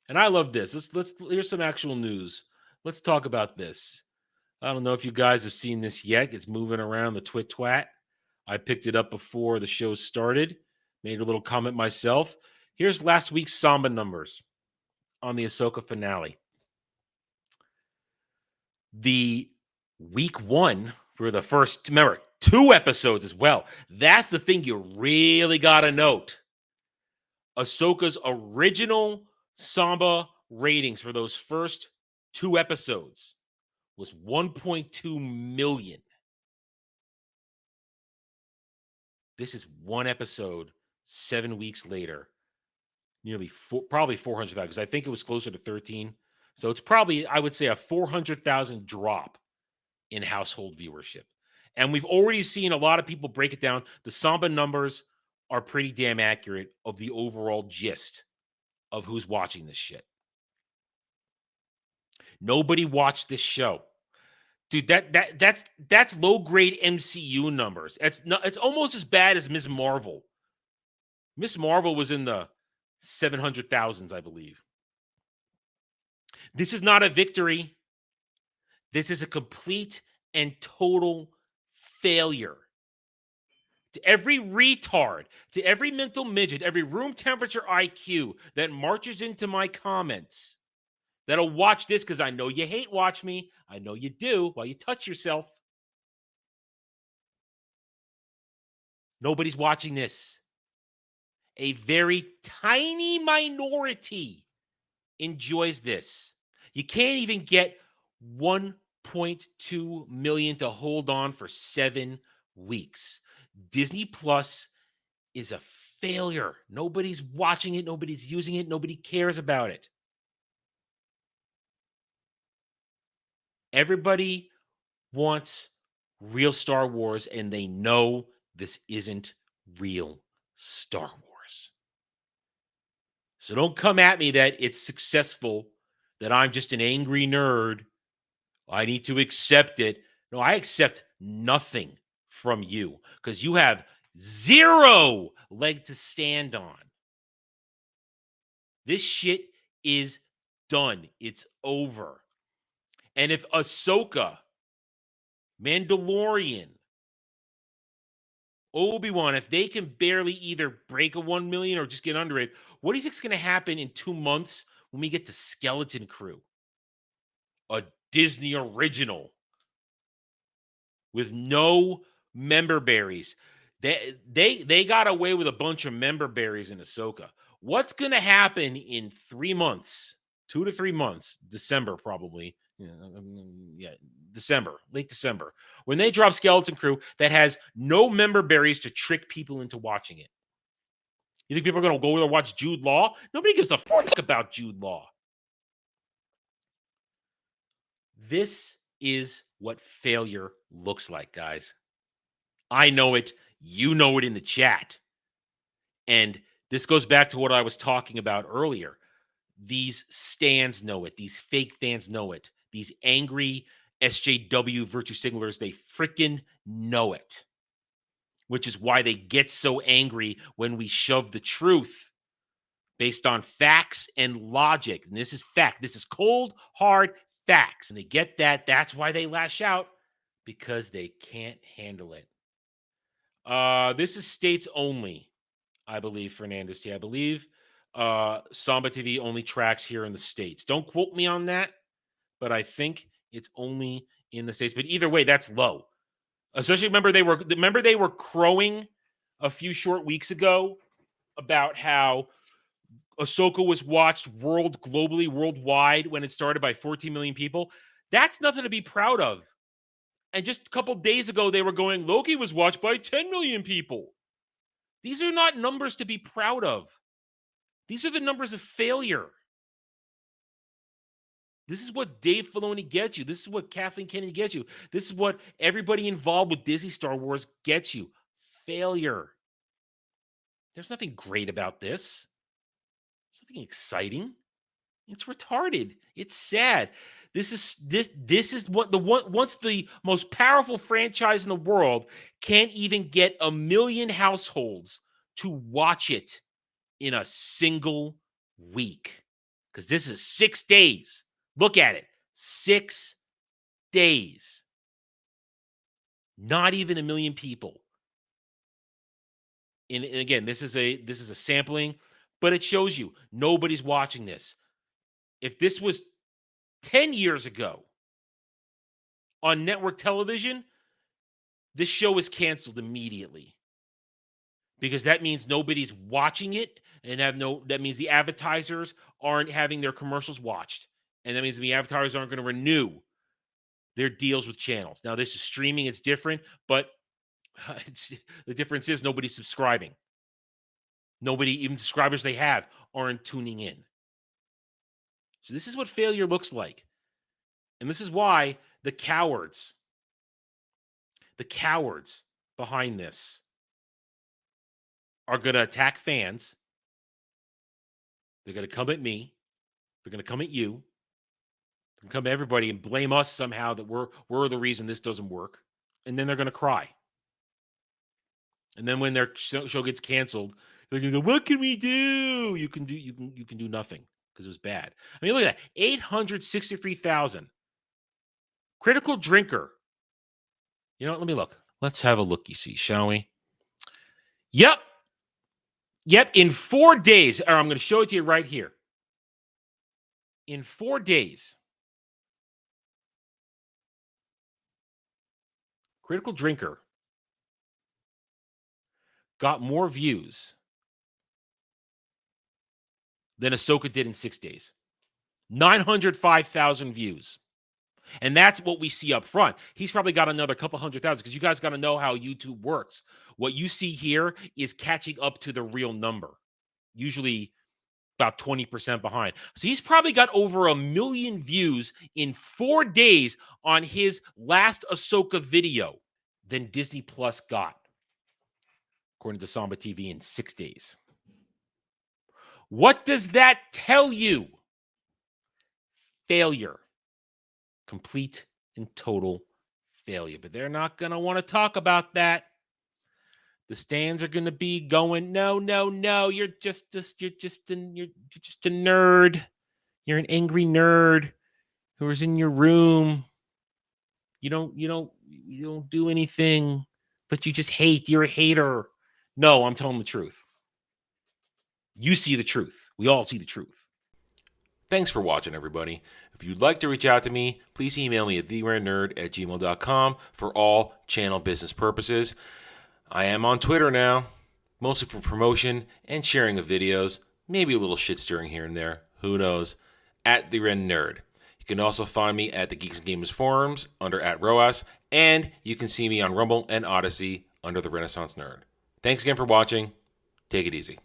And I love this. Here's some actual news. Let's talk about this. I don't know if you guys have seen this yet. It's moving around the twat. I picked it up before the show started. Made a little comment myself. Here's last week's Samba numbers on the Ahsoka finale. The week one for the first, remember, 2 episodes as well. That's the thing you really got to note. Ahsoka's original Samba ratings for those first 2 episodes was 1.2 million. This is one episode 7 weeks later, probably 400,000, because I think it was closer to 13. So it's probably, I would say, a 400,000 drop in household viewership. And we've already seen a lot of people break it down. The Samba numbers are pretty damn accurate of the overall gist of who's watching this shit. Nobody watched this show. Dude, that's low grade MCU numbers. It's almost as bad as Ms. Marvel. Ms. Marvel was in the 700,000s, I believe. This is not a victory. This is a complete and total failure. To every retard, to every mental midget, every room temperature IQ that marches into my comments, that'll watch this, because I know you hate watch me. I know you do while you touch yourself. Nobody's watching this. A very tiny minority enjoys this. You can't even get 1.2 million to hold on for 7 weeks. Disney Plus is a failure. Nobody's watching it. Nobody's using it. Nobody cares about it. Everybody wants real Star Wars, and they know this isn't real Star Wars. So don't come at me that it's successful, that I'm just an angry nerd. I need to accept it. No, I accept nothing from you, because you have 0 leg to stand on. This shit is done. It's over. And if Ahsoka, Mandalorian, Obi-Wan, if they can barely either break a 1 million or just get under it, what do you think is going to happen in 2 months when we get to Skeleton Crew? A Disney original with no member berries. They got away with a bunch of member berries in Ahsoka. What's going to happen in 3 months, 2 to 3 months, December probably, December, late December, when they drop Skeleton Crew that has no member berries to trick people into watching it? You think people are going to go there and watch Jude Law? Nobody gives a fuck about Jude Law. This is what failure looks like, guys. I know it. You know it in the chat. And this goes back to what I was talking about earlier. These stans know it. These fake fans know it. These angry SJW virtue signalers, they freaking know it. Which is why they get so angry when we shove the truth based on facts and logic. And this is fact. This is cold, hard facts. And they get that. That's why they lash out, because they can't handle it. This is states only, I believe, Fernandez T. I believe Samba TV only tracks here in the States. Don't quote me on that, but I think it's only in the States. But either way, that's low. Especially remember they were crowing a few short weeks ago about how Ahsoka was watched globally, worldwide, when it started by 14 million people. That's nothing to be proud of. And just a couple days ago, they were going, Loki was watched by 10 million people. These are not numbers to be proud of. These are the numbers of failure. This is what Dave Filoni gets you. This is what Kathleen Kennedy gets you. This is what everybody involved with Disney Star Wars gets you. Failure. There's nothing great about this. There's nothing exciting. It's retarded. It's sad. This is what once the most powerful franchise in the world can't even get 1 million households to watch it in a single week. because this is 6 days. Look at it. 6 days. Not even 1 million people. And again, this is a sampling, but it shows you nobody's watching this. If this was 10 years ago on network television, this show is canceled immediately. Because that means nobody's watching it, and that means the advertisers aren't having their commercials watched. And that means the advertisers aren't going to renew their deals with channels. Now, this is streaming, it's different, but the difference is nobody's subscribing. Nobody, even subscribers they have, aren't tuning in. So this is what failure looks like. And this is why the cowards behind this are going to attack fans. They're going to come at me. They're going to come at you. They're going to come at everybody and blame us somehow that we're the reason this doesn't work. And then they're going to cry. And then when their show gets canceled, they're going to go, "What can we do?" You can do nothing because it was bad. I mean, look at that. 863,000. Critical Drinker. You know what? Let me look. Let's have a look-see, shall we? Yep. In 4 days, or I'm going to show it to you right here. In 4 days, Critical Drinker got more views than Ahsoka did in 6 days. 905,000 views. And that's what we see up front. He's probably got another couple 100,000 because you guys got to know how YouTube works. What you see here is catching up to the real number, usually about 20% behind. So he's probably got over 1 million views in 4 days on his last Ahsoka video than Disney Plus got, according to Samba TV, in 6 days. What does that tell you? Failure. Complete and total failure. But they're not going to want to talk about that. The stands are going to be going, no, you're just a nerd. You're an angry nerd who is in your room. You don't do anything, but you just hate. You're a hater. No, I'm telling the truth. You see the truth. We all see the truth. Thanks for watching, everybody. If you'd like to reach out to me, please email me at theranernerd@gmail.com for all channel business purposes. I am on Twitter now, mostly for promotion and sharing of videos, maybe a little shit stirring here and there, who knows, @theranernerd. You can also find me at the Geeks and Gamers forums under @ROAS, and you can see me on Rumble and Odyssey under the Renaissance Nerd. Thanks again for watching. Take it easy.